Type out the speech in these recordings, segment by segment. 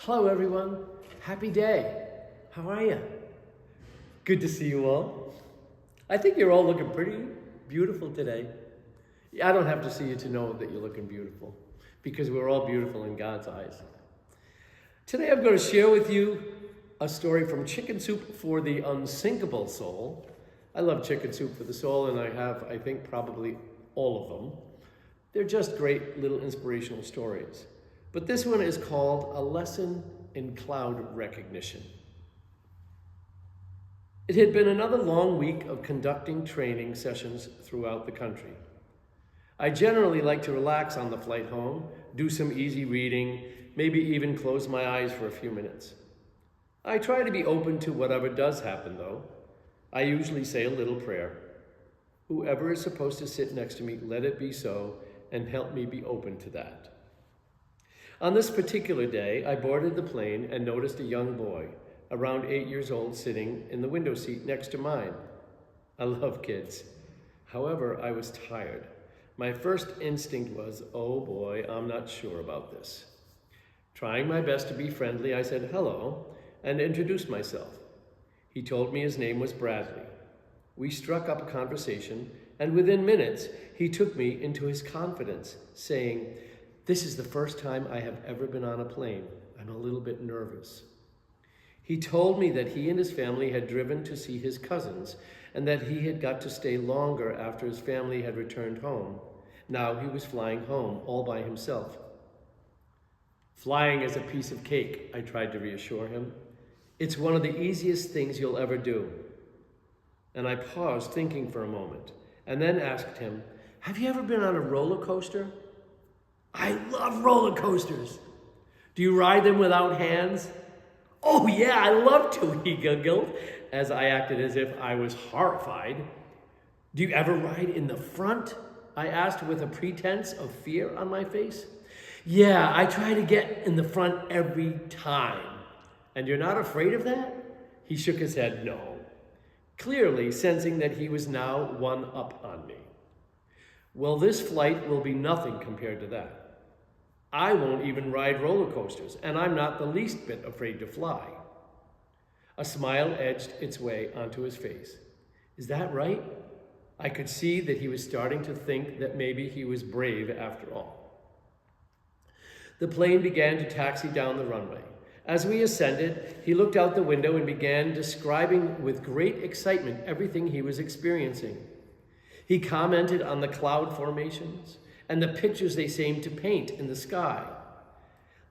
Hello everyone, happy day. How are you? Good to see you all. I think you're all looking pretty beautiful today. I don't have to see you to know that you're looking beautiful because we're all beautiful in God's eyes. Today I'm going to share with you a story from Chicken Soup for the Unsinkable Soul. I love Chicken Soup for the Soul, and I have, I think, probably all of them. They're just great little inspirational stories. But this one is called A Lesson in Cloud Recognition. It had been another long week of conducting training sessions throughout the country. I generally like to relax on the flight home, do some easy reading, maybe even close my eyes for a few minutes. I try to be open to whatever does happen, though. I usually say a little prayer. Whoever is supposed to sit next to me, let it be so, and help me be open to that. On this particular day, I boarded the plane and noticed a young boy, around 8 years old, sitting in the window seat next to mine. I love kids. However, I was tired. My first instinct was, oh boy, I'm not sure about this. Trying my best to be friendly, I said hello and introduced myself. He told me his name was Bradley. We struck up a conversation, and within minutes, he took me into his confidence, saying, "This is the first time I have ever been on a plane. I'm a little bit nervous." He told me that he and his family had driven to see his cousins and that he had got to stay longer after his family had returned home. Now he was flying home all by himself. "Flying is a piece of cake," I tried to reassure him. "It's one of the easiest things you'll ever do." And I paused, thinking for a moment, and then asked him, "Have you ever been on a roller coaster?" "I love roller coasters." "Do you ride them without hands?" "Oh yeah, I love to," he giggled, as I acted as if I was horrified. "Do you ever ride in the front?" I asked with a pretense of fear on my face. "Yeah, I try to get in the front every time." "And you're not afraid of that?" He shook his head no, clearly sensing that he was now one up on me. "Well, this flight will be nothing compared to that. I won't even ride roller coasters, and I'm not the least bit afraid to fly." A smile edged its way onto his face. "Is that right?" I could see that he was starting to think that maybe he was brave after all. The plane began to taxi down the runway. As we ascended, he looked out the window and began describing with great excitement everything he was experiencing. He commented on the cloud formations and the pictures they seemed to paint in the sky.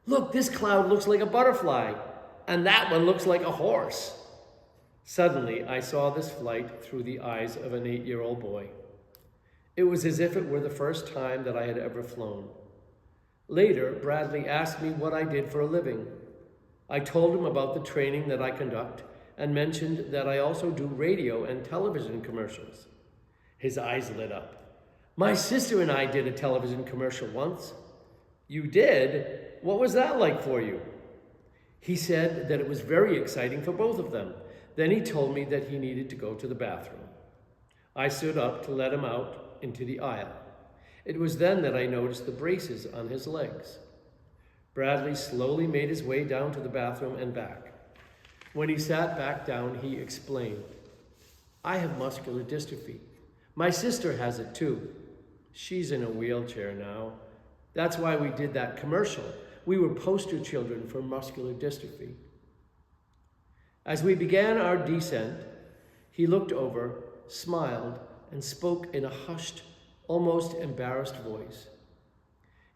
"Look, this cloud looks like a butterfly, and that one looks like a horse." Suddenly, I saw this flight through the eyes of an 8-year-old boy. It was as if it were the first time that I had ever flown. Later, Bradley asked me what I did for a living. I told him about the training that I conduct and mentioned that I also do radio and television commercials. His eyes lit up. "My sister and I did a television commercial once." "You did? What was that like for you?" He said that it was very exciting for both of them. Then he told me that he needed to go to the bathroom. I stood up to let him out into the aisle. It was then that I noticed the braces on his legs. Bradley slowly made his way down to the bathroom and back. When he sat back down, he explained, "I have muscular dystrophy. My sister has it too. She's in a wheelchair now. That's why we did that commercial. We were poster children for muscular dystrophy." As we began our descent, he looked over, smiled, and spoke in a hushed, almost embarrassed voice.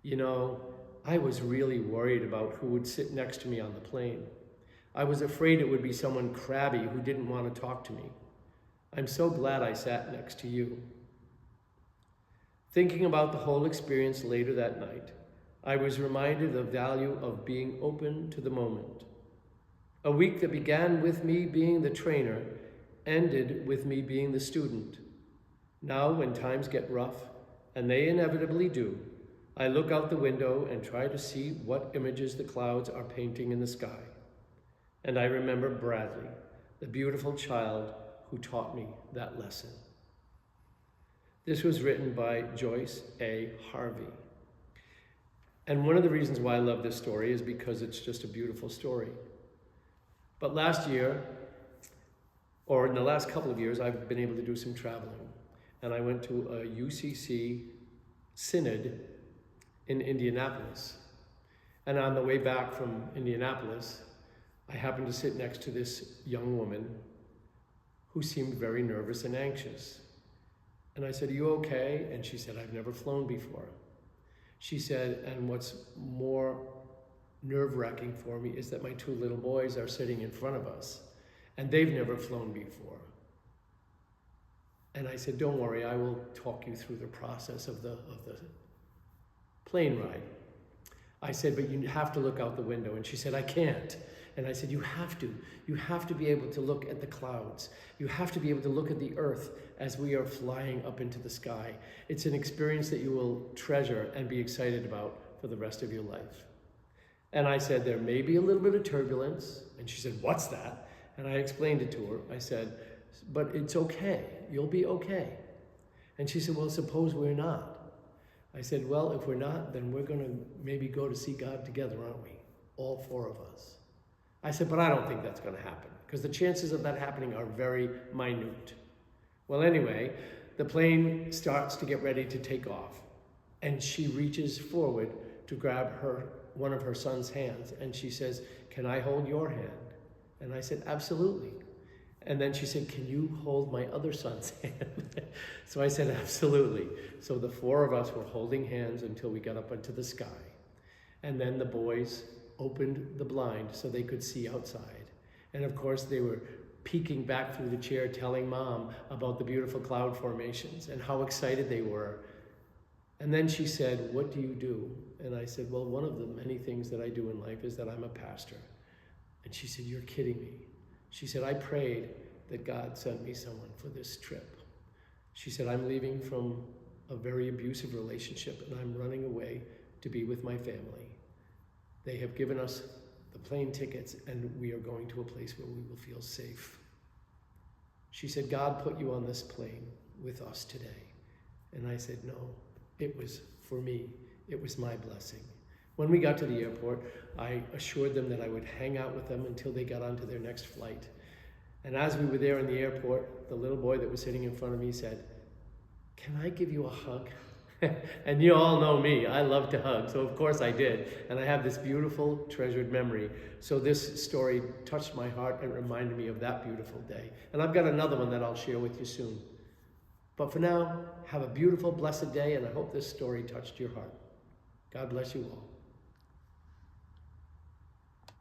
"You know, I was really worried about who would sit next to me on the plane. I was afraid it would be someone crabby who didn't want to talk to me. I'm so glad I sat next to you." Thinking about the whole experience later that night, I was reminded of the value of being open to the moment. A week that began with me being the trainer ended with me being the student. Now, when times get rough, and they inevitably do, I look out the window and try to see what images the clouds are painting in the sky. And I remember Bradley, the beautiful child who taught me that lesson. This was written by Joyce A. Harvey. And one of the reasons why I love this story is because it's just a beautiful story. But last year, or in the last couple of years, I've been able to do some traveling. And I went to a UCC synod in Indianapolis. And on the way back from Indianapolis, I happened to sit next to this young woman who seemed very nervous and anxious. And I said, "Are you okay?" And she said, "I've never flown before." She said, "And what's more nerve-wracking for me is that my two little boys are sitting in front of us, and they've never flown before." And I said, "Don't worry, I will talk you through the process of the plane ride." I said, "But you have to look out the window." And she said, "I can't." And I said, You have to. You have to be able to look at the clouds. You have to be able to look at the earth as we are flying up into the sky. It's an experience that you will treasure and be excited about for the rest of your life." And I said, "There may be a little bit of turbulence." And she said, "What's that?" And I explained it to her. I said, "But it's okay. You'll be okay." And she said, "Well, suppose we're not." I said, "Well, if we're not, then we're going to maybe go to see God together, aren't we? All four of us." I said, "But I don't think that's going to happen, because the chances of that happening are very minute." Well, anyway, the plane starts to get ready to take off. And she reaches forward to grab one of her son's hands. And she says, "Can I hold your hand?" And I said, "Absolutely." And then she said, "Can you hold my other son's hand?" So I said, "Absolutely." So the four of us were holding hands until we got up into the sky. And then the boys opened the blind so they could see outside. And of course, they were peeking back through the chair, telling Mom about the beautiful cloud formations and how excited they were. And then she said, "What do you do?" And I said, "Well, one of the many things that I do in life is that I'm a pastor." And she said, "You're kidding me." She said, "I prayed that God sent me someone for this trip." She said, "I'm leaving from a very abusive relationship and I'm running away to be with my family. They have given us the plane tickets and we are going to a place where we will feel safe." She said, "God put you on this plane with us today." And I said, "No, it was for me. It was my blessing." When we got to the airport, I assured them that I would hang out with them until they got onto their next flight. And as we were there in the airport, the little boy that was sitting in front of me said, "Can I give you a hug?" And you all know me, I love to hug, so of course I did. And I have this beautiful, treasured memory. So this story touched my heart and reminded me of that beautiful day. And I've got another one that I'll share with you soon. But for now, have a beautiful, blessed day, and I hope this story touched your heart. God bless you all.